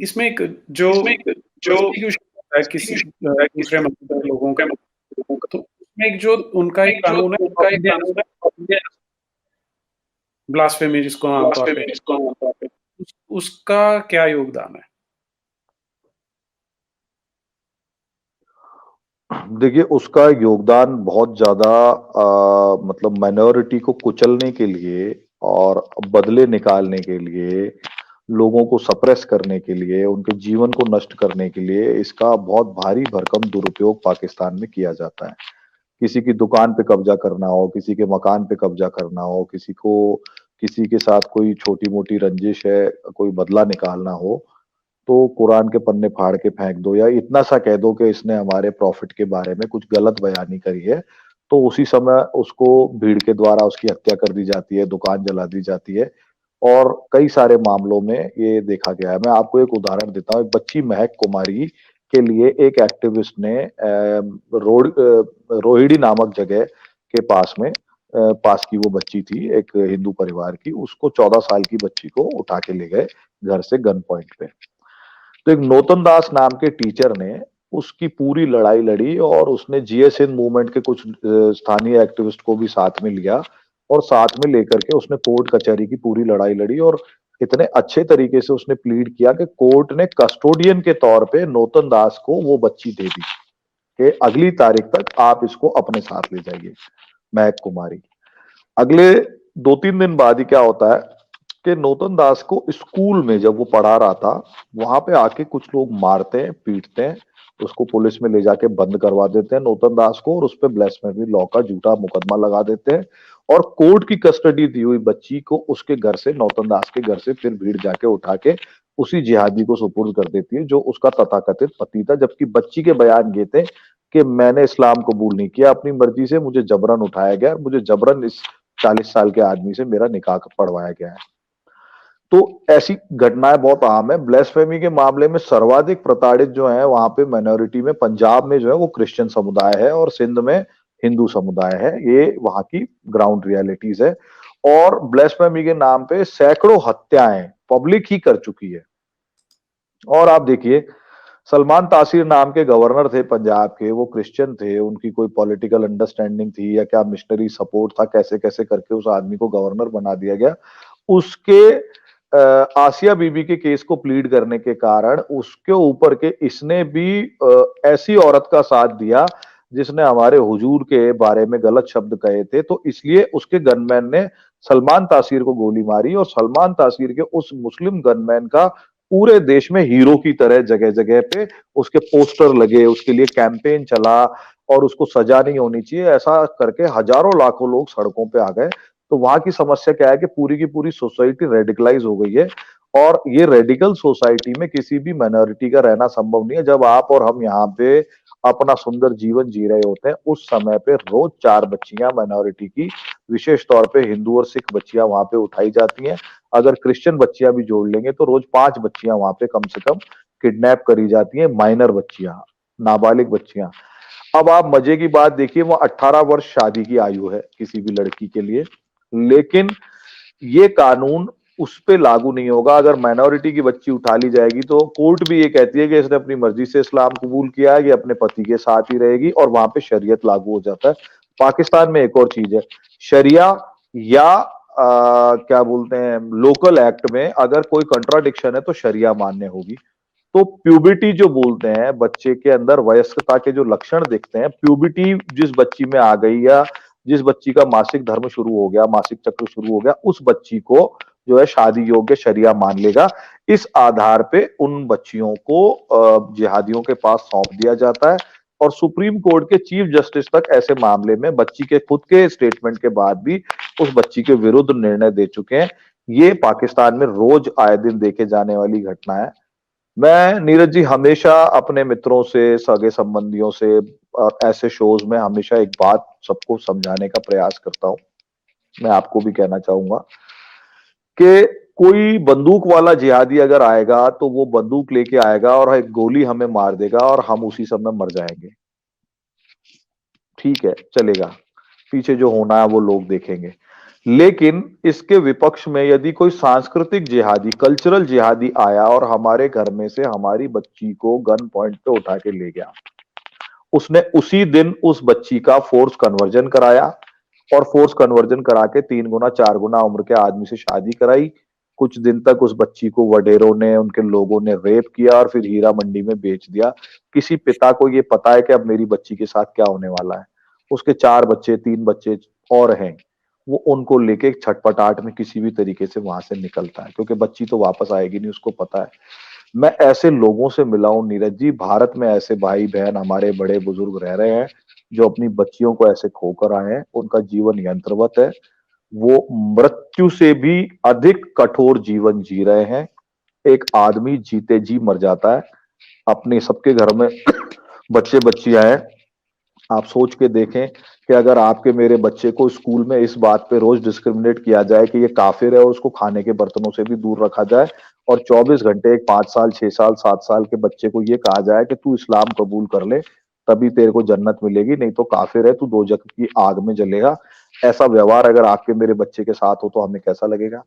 इसमें एक जो प्रोसिक्यूशन होता है किसी दूसरे मज़हब के लोगों का, तो उसमें एक जो उनका एक कानून है ऑब्डियंस, ब्लास्फेमी जिसको आम तौर पे उसका क्या योगदान है? देखिए, उसका योगदान बहुत ज्यादा मतलब माइनॉरिटी को कुचलने के लिए और बदले निकालने के लिए, लोगों को सप्रेस करने के लिए, उनके जीवन को नष्ट करने के लिए इसका बहुत भारी भरकम दुरुपयोग पाकिस्तान में किया जाता है। किसी की दुकान पे कब्जा करना हो, किसी के मकान पे कब्जा करना हो, किसी के साथ कोई छोटी मोटी रंजिश है, कोई बदला निकालना हो, तो कुरान के पन्ने फाड़ के फेंक दो या इतना सा कह दो कि इसने हमारे प्रॉफिट के बारे में कुछ गलत बयानी करी है, तो उसी समय उसको भीड़ के द्वारा उसकी हत्या कर दी जाती है, दुकान जला दी जाती है। और कई सारे मामलों में ये देखा गया है। मैं आपको एक उदाहरण देता हूँ। एक बच्ची महक कुमारी के लिए एक एक्टिविस्ट ने रोहिड़ी नामक जगह के पास में पास की वो बच्ची थी, एक हिंदू परिवार की, उसको 14 साल की बच्ची को उठा के ले गए घर से गन पॉइंट पे। तो एक नौतन दास नाम के टीचर ने उसकी पूरी लड़ाई लड़ी और उसने जीएस हिंद मूवमेंट के कुछ स्थानीय एक्टिविस्ट को भी साथ में लिया और साथ में लेकर के उसने कोर्ट कचहरी की पूरी लड़ाई लड़ी और इतने अच्छे तरीके से उसने प्लीड किया कि कोर्ट ने कस्टोडियन के तौर पे नौतन दास को वो बच्ची दे दी कि अगली तारीख तक आप इसको अपने साथ ले जाइए, महक कुमारी। अगले 2-3 दिन बाद ही क्या होता है कि नौतन दास को स्कूल में जब वो पढ़ा रहा था, वहां पे आके कुछ लोग मारते हैं, पीटते हैं, उसको पुलिस में ले जाके बंद करवा देते हैं नौतन दास को, और उस पर ब्लास्फेमी लॉ का झूठा मुकदमा लगा देते हैं। और कोर्ट की कस्टडी दी हुई बच्ची को उसके घर से, नौतन दास के घर से, फिर भीड़ जाके उठा के उसी जिहादी को सुपुर्द कर देती है जो उसका तथाकथित पति था। जबकि बच्ची के बयान ये थे कि मैंने इस्लाम कबूल नहीं किया, अपनी मर्जी से मुझे जबरन उठाया गया, मुझे जबरन इस 40 साल के आदमी से मेरा निकाह पढ़वाया गया है। तो ऐसी घटनाएं बहुत आम है। ब्लास्फेमी के मामले में सर्वाधिक प्रताड़ित जो है वहां पे माइनॉरिटी में, पंजाब में जो है वो क्रिश्चियन समुदाय है और सिंध में हिंदू समुदाय है। ये वहां की ग्राउंड रियलिटीज है। और ब्लास्फेमी के नाम पे सैकड़ों हत्याएं पब्लिक ही कर चुकी है। और आप देखिए, सलमान तासीर नाम के गवर्नर थे पंजाब के, वो क्रिश्चियन थे, उनकी कोई पॉलिटिकल अंडरस्टैंडिंग थी या क्या मिशनरी सपोर्ट था, कैसे कैसे करके उस आदमी को गवर्नर बना दिया गया। उसके आसिया बीबी के केस को प्लीड करने के कारण उसके ऊपर के इसने भी ऐसी औरत का साथ दिया जिसने हमारे हुजूर के बारे में गलत शब्द कहे थे, तो इसलिए उसके गनमैन ने सलमान तासीर को गोली मारी और सलमान तासीर के उस मुस्लिम गनमैन का पूरे देश में हीरो की तरह जगह जगह पे उसके पोस्टर लगे, उसके लिए कैंपेन चला और उसको सजा नहीं होनी चाहिए, ऐसा करके हजारों लाखों लोग सड़कों पे आ गए। तो वहां की समस्या क्या है कि पूरी की पूरी सोसाइटी रेडिकलाइज हो गई है और ये रेडिकल सोसाइटी में किसी भी माइनॉरिटी का रहना संभव नहीं है। जब आप और हम यहाँ पे अपना सुंदर जीवन जी रहे होते हैं, उस समय पे रोज 4 बच्चियां माइनॉरिटी की, विशेष तौर पे हिंदू और सिख बच्चियां वहां पे उठाई जाती हैं। अगर क्रिश्चियन बच्चियां भी जोड़ लेंगे तो रोज 5 बच्चियां वहां पे कम से कम किडनैप करी जाती हैं, माइनर बच्चियां, नाबालिग बच्चियां। अब आप मजे की बात देखिए, वो 18 वर्ष शादी की आयु है किसी भी लड़की के लिए, लेकिन ये कानून उस पे लागू नहीं होगा। अगर माइनॉरिटी की बच्ची उठा ली जाएगी तो कोर्ट भी ये कहती है कि इसने अपनी मर्जी से इस्लाम कबूल किया है, ये अपने पति के साथ ही रहेगी और वहां पे शरीयत लागू हो जाता है। पाकिस्तान में एक और चीज है, शरिया या क्या बोलते हैं, लोकल एक्ट में अगर कोई कंट्राडिक्शन है तो शरिया मान्य होगी। तो प्यूबिटी जो बोलते हैं, बच्चे के अंदर वयस्कता के जो लक्षण दिखते हैं, प्यूबिटी जिस बच्ची में आ गई या जिस बच्ची का मासिक धर्म शुरू हो गया, मासिक चक्र शुरू हो गया, उस बच्ची को जो है शादी योग्य शरिया मान लेगा। इस आधार पे उन बच्चियों को जिहादियों के पास सौंप दिया जाता है और सुप्रीम कोर्ट के चीफ जस्टिस तक ऐसे मामले में बच्ची के खुद के स्टेटमेंट के बाद भी उस बच्ची के विरुद्ध निर्णय दे चुके हैं। ये पाकिस्तान में रोज आए दिन देखे जाने वाली घटना है। मैं, नीरज जी, हमेशा अपने मित्रों से, सगे संबंधियों से और ऐसे शोज में हमेशा एक बात सबको समझाने का प्रयास करता हूं। मैं आपको भी कहना चाहूंगा कि कोई बंदूक वाला जिहादी अगर आएगा तो वो बंदूक लेके आएगा और एक गोली हमें मार देगा और हम उसी समय मर जाएंगे। ठीक है, चलेगा, पीछे जो होना है वो लोग देखेंगे। लेकिन इसके विपक्ष में यदि कोई सांस्कृतिक जिहादी, कल्चरल जिहादी आया और हमारे घर में से हमारी बच्ची को गन पॉइंट पे उठा के ले गया, उसने उसी दिन उस बच्ची का फोर्स कन्वर्जन कराया और फोर्स कन्वर्जन करा के 3 गुना 4 गुना उम्र के आदमी से शादी कराई। कुछ दिन तक उस बच्ची को वडेरों ने, उनके लोगों ने रेप किया और फिर हीरा मंडी में बेच दिया। किसी पिता को ये पता है कि अब मेरी बच्ची के साथ क्या होने वाला है। उसके 4 बच्चे, 3 बच्चे और हैं, वो उनको लेके छटपटाहट में किसी भी तरीके से वहां से निकलता है, क्योंकि बच्ची तो वापस आएगी नहीं, उसको पता है। मैं ऐसे लोगों से मिला हूं नीरज जी, भारत में ऐसे भाई बहन हमारे बड़े बुजुर्ग रह रहे हैं जो अपनी बच्चियों को ऐसे खोकर आए हैं, उनका जीवन यंत्रवत है, वो मृत्यु से भी अधिक कठोर जीवन जी रहे हैं। एक आदमी जीते जी मर जाता है, अपने सबके घर में बच्चे बच्चियां हैं। आप सोच के देखें कि अगर आपके मेरे बच्चे को स्कूल में इस बात पे रोज डिस्क्रिमिनेट किया जाए कि ये काफिर है और उसको खाने के बर्तनों से भी दूर रखा जाए, और 24 घंटे एक 5 साल 6 साल 7 साल के बच्चे को ये कहा जाए कि तू इस्लाम कबूल कर ले तभी तेरे को जन्नत मिलेगी, नहीं तो काफिर है, तू दोजख की आग में जलेगा। ऐसा व्यवहार अगर आपके मेरे बच्चे के साथ हो तो हमें कैसा लगेगा?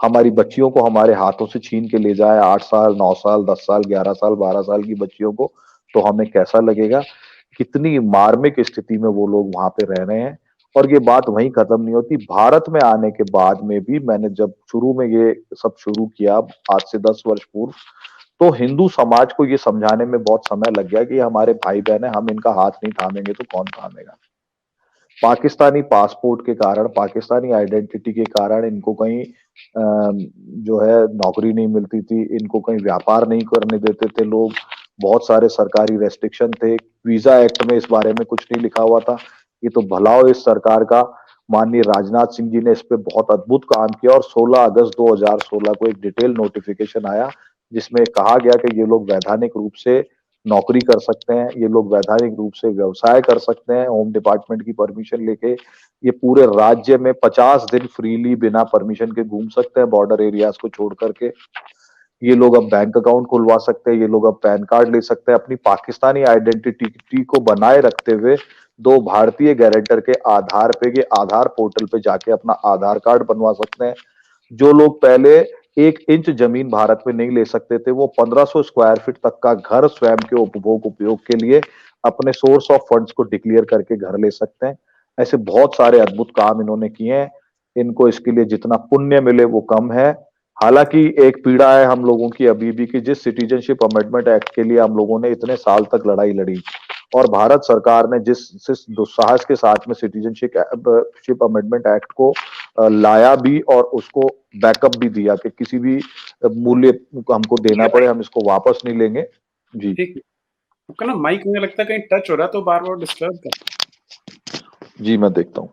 हमारी बच्चियों को हमारे हाथों से छीन के ले जाए, 8 साल 9 साल 10 साल 11 साल 12 साल की बच्चियों को, तो हमें कैसा लगेगा? कितनी मार्मिक स्थिति में वो लोग वहां पे रह रहे हैं। और ये बात वहीं खत्म नहीं होती, भारत में आने के बाद में भी मैंने जब शुरू में ये सब शुरू किया आज से 10 वर्ष पूर्व, तो हिंदू समाज को ये समझाने में बहुत समय लग गया कि ये हमारे भाई बहन है, हम इनका हाथ नहीं थामेंगे तो कौन थामेगा। पाकिस्तानी पासपोर्ट के कारण, पाकिस्तानी आइडेंटिटी के कारण इनको कहीं जो है नौकरी नहीं मिलती थी, इनको कहीं व्यापार नहीं करने देते थे लोग, बहुत सारे सरकारी रेस्ट्रिक्शन थे। वीजा एक्ट में इस बारे में कुछ नहीं लिखा हुआ था। ये तो भलाओ इस सरकार का, माननीय राजनाथ सिंह जी ने इस पे बहुत अद्भुत काम किया और 16 अगस्त 2016 को एक डिटेल नोटिफिकेशन आया जिसमें कहा गया कि ये लोग वैधानिक रूप से नौकरी कर सकते हैं, ये लोग वैधानिक रूप से व्यवसाय कर सकते हैं, होम डिपार्टमेंट की परमिशन लेके ये पूरे राज्य में 50 दिन फ्रीली बिना परमिशन के घूम सकते हैं, बॉर्डर एरियाज को छोड़ करके। ये लोग अब बैंक अकाउंट खुलवा सकते हैं, ये लोग अब पैन कार्ड ले सकते हैं, अपनी पाकिस्तानी आइडेंटिटी को बनाए रखते हुए 2 भारतीय गारंटर के आधार पे, ये आधार पोर्टल पे जाके अपना आधार कार्ड बनवा सकते हैं। जो लोग पहले 1 इंच जमीन भारत में नहीं ले सकते थे, वो 1500 स्क्वायर फीट तक का घर स्वयं के उपभोग उपयोग के लिए अपने सोर्स ऑफ फंड्स को डिक्लेयर करके घर ले सकते हैं। ऐसे बहुत सारे अद्भुत काम इन्होंने किए हैं। इनको इसके लिए जितना पुण्य मिले वो कम है। हालांकि एक पीड़ा है हम लोगों की अभी भी कि जिस सिटीजनशिप अमेंडमेंट एक्ट के लिए हम लोगों ने इतने साल तक लड़ाई लड़ी और भारत सरकार ने जिस दुस्साहस के साथ में सिटीजनशिप अमेंडमेंट एक्ट को लाया भी और उसको बैकअप भी दिया कि किसी भी मूल्य हमको देना पड़े, हम इसको वापस नहीं लेंगे। जी ठीक, आपका ना माइक मुझे लगता है कहीं टच हो रहा है तो बार बार डिस्टर्ब कर। जी मैं देखता हूँ।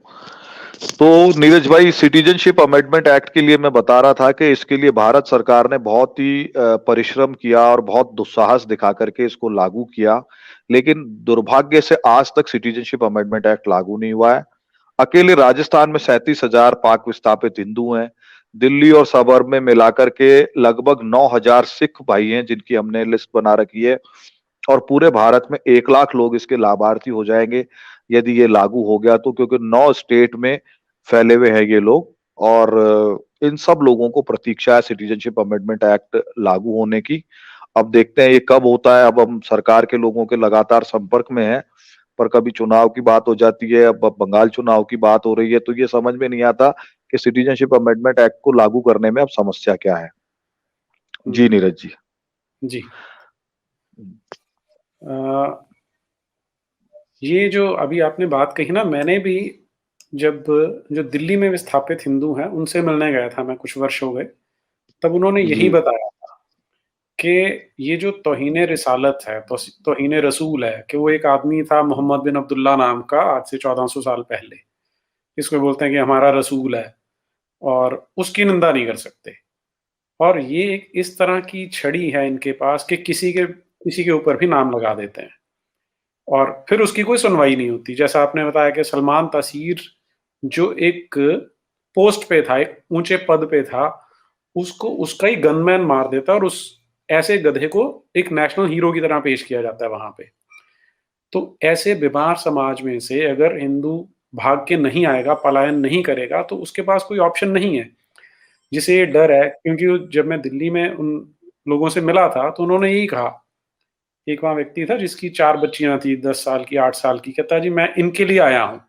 तो नीरज भाई, सिटीजनशिप अमेंडमेंट एक्ट के लिए मैं बता रहा था कि इसके लिए भारत सरकार ने बहुत ही परिश्रम किया और बहुत दुस्साहस दिखा करके इसको लागू किया, लेकिन दुर्भाग्य से आज तक सिटीजनशिप अमेंडमेंट एक्ट लागू नहीं हुआ है। अकेले राजस्थान में 37,000 पाक विस्थापित हिंदू हैं। दिल्ली और सबर्ब में मिलाकर के लगभग 9,000 सिख भाई हैं जिनकी हमने लिस्ट बना रखी है, और पूरे भारत में 1 लाख लोग इसके लाभार्थी हो जाएंगे यदि ये लागू हो गया तो, क्योंकि 9 स्टेट में फैले हुए हैं ये लोग। और इन सब लोगों को प्रतीक्षा है सिटीजनशिप अमेंडमेंट एक्ट लागू होने की। अब देखते हैं ये कब होता है। अब हम सरकार के लोगों के लगातार संपर्क में हैं, पर कभी चुनाव की बात हो जाती है, अब बंगाल चुनाव की बात हो रही है, तो ये समझ में नहीं आता कि सिटीजनशिप अमेंडमेंट एक्ट को लागू करने में अब समस्या क्या है। जी नीरज जी। जी, ये जो अभी आपने बात कही ना, मैंने भी जब जो दिल्ली में विस्थापित हिंदू हैं उनसे मिलने गया था मैं, कुछ वर्ष हो गए, तब उन्होंने यही जी बताया था कि ये जो तौहीने रिसालत है, तौहीने रसूल है, कि वो एक आदमी था मोहम्मद बिन अब्दुल्ला नाम का, आज से 1400 साल पहले, इसको बोलते हैं कि हमारा रसूल है, और उसकी निंदा नहीं कर सकते। और ये एक इस तरह की छड़ी है इनके पास कि किसी के ऊपर भी नाम लगा देते हैं और फिर उसकी कोई सुनवाई नहीं होती। जैसा आपने बताया कि सलमान तासीर जो एक पोस्ट पे था, एक ऊंचे पद पे था, उसको उसका ही गनमैन मार देता है और उस ऐसे गधे को एक नेशनल हीरो की तरह पेश किया जाता है वहां पे। तो ऐसे बीमार समाज में से अगर हिंदू भाग के नहीं आएगा, पलायन नहीं करेगा, तो उसके पास कोई ऑप्शन नहीं है। जिसे ये डर है, क्योंकि जब मैं दिल्ली में उन लोगों से मिला था, तो उन्होंने यही कहा। एक वहाँ व्यक्ति था जिसकी 4 बच्चियाँ थी, 10 साल की, 8 साल की। कहता है, "जी, मैं इनके लिए आया हूँ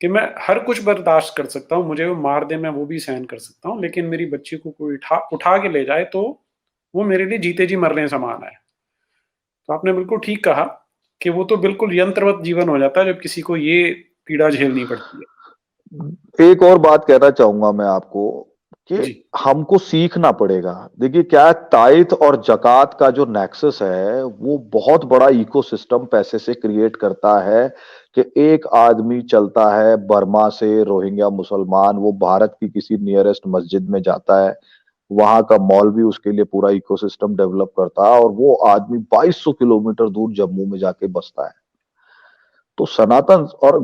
कि मैं हर कुछ बर्दाश्त कर सकता हूँ, मुझे वो मार दे, मैं वो भी सहन कर सकता हूँ, लेकिन मेरी बच्ची को कोई उठा के ले जाए, तो वो मेरे लिए जीते जी मरने समान है।" तो आपने बिल्कुल ठीक कहा कि वो तो बिल्कुल यंत्रवत जीवन हो जाता है, जब किसी को ये पीड़ा झेलनी पड़ती है। एक और बात कहना चाहूंगा मैं आपको कि जी, हमको सीखना पड़ेगा। देखिए क्या है, ताइथ और जकात का जो नेक्सस है वो बहुत बड़ा इकोसिस्टम पैसे से क्रिएट करता है कि एक आदमी चलता है बर्मा से, रोहिंग्या मुसलमान, वो भारत की किसी नियरेस्ट मस्जिद में जाता है, वहां का मौलवी उसके लिए पूरा इकोसिस्टम डेवलप करता है और वो आदमी 2200 किलोमीटर दूर जम्मू में जाके बसता है। तो सनातन और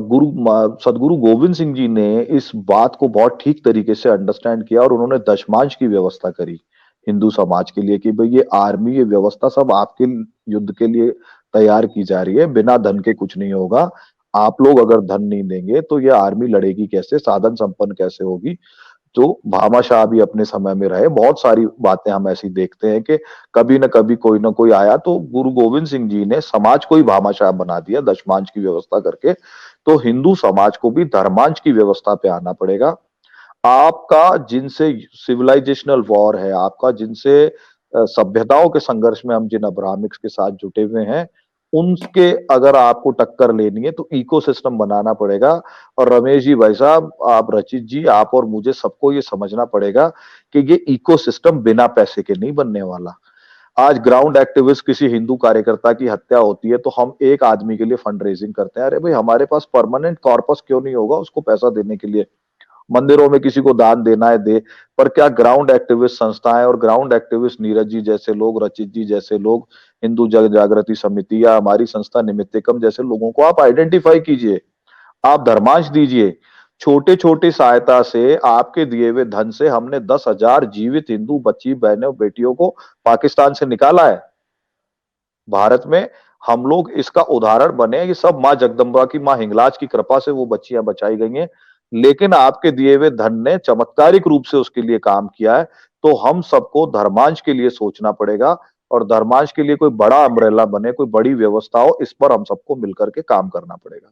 सदगुरु गोविंद सिंह जी ने इस बात को बहुत ठीक तरीके से अंडरस्टैंड किया और उन्होंने दशमांश की व्यवस्था करी हिंदू समाज के लिए कि भाई ये आर्मी, ये व्यवस्था सब आपके युद्ध के लिए तैयार की जा रही है, बिना धन के कुछ नहीं होगा। आप लोग अगर धन नहीं देंगे तो ये आर्मी लड़ेगी कैसे, साधन संपन्न कैसे होगी। जो भामाशाह भी अपने समय में रहे, बहुत सारी बातें हम ऐसी देखते हैं कि कभी न कभी कोई ना कोई आया, तो गुरु गोविंद सिंह जी ने समाज को ही भामाशाह बना दिया दशमांश की व्यवस्था करके। तो हिंदू समाज को भी धर्मांश की व्यवस्था पे आना पड़ेगा। आपका जिनसे सिविलाइजेशनल वॉर है, आपका जिनसे सभ्यताओं के संघर्ष में हम जिन अब्राहमिक्स के साथ जुटे हुए हैं, उनके अगर आपको टक्कर लेनी है तो इकोसिस्टम बनाना पड़ेगा। और रमेश जी, भाई साहब, आप, रचित जी, आप और मुझे सबको ये समझना पड़ेगा कि ये इकोसिस्टम बिना पैसे के नहीं बनने वाला। आज ग्राउंड एक्टिविस्ट किसी हिंदू कार्यकर्ता की हत्या होती है तो हम एक आदमी के लिए फंड रेजिंग करते हैं। अरे भाई, हमारे पास परमानेंट कॉर्पस क्यों नहीं होगा उसको पैसा देने के लिए? मंदिरों में किसी को दान देना है दे, पर क्या ग्राउंड एक्टिविस्ट संस्थाएं और ग्राउंड एक्टिविस्ट नीरज जी जैसे लोग, रचित जी जैसे लोग, हिंदू जन जागृति समिति या हमारी संस्था निमित्तिकम जैसे लोगों को आप आइडेंटिफाई कीजिए, आप धर्मांश दीजिए। छोटे छोटे सहायता से, आपके दिए हुए धन से हमने 10,000 जीवित हिंदू बच्ची बहनों बेटियों को पाकिस्तान से निकाला है। भारत में हम लोग इसका उदाहरण बने। ये सब माँ जगदम्बा की, माँ हिंगलाज की कृपा से वो बच्चियां बचाई गई हैं। लेकिन आपके दिए हुए धन ने चमत्कारिक रूप से उसके लिए काम किया है। तो हम सबको धर्मांश के लिए सोचना पड़ेगा और धर्मांश के लिए कोई बड़ा अम्ब्रेला बने, कोई बड़ी व्यवस्था हो, इस पर हम सबको मिलकर के काम करना पड़ेगा।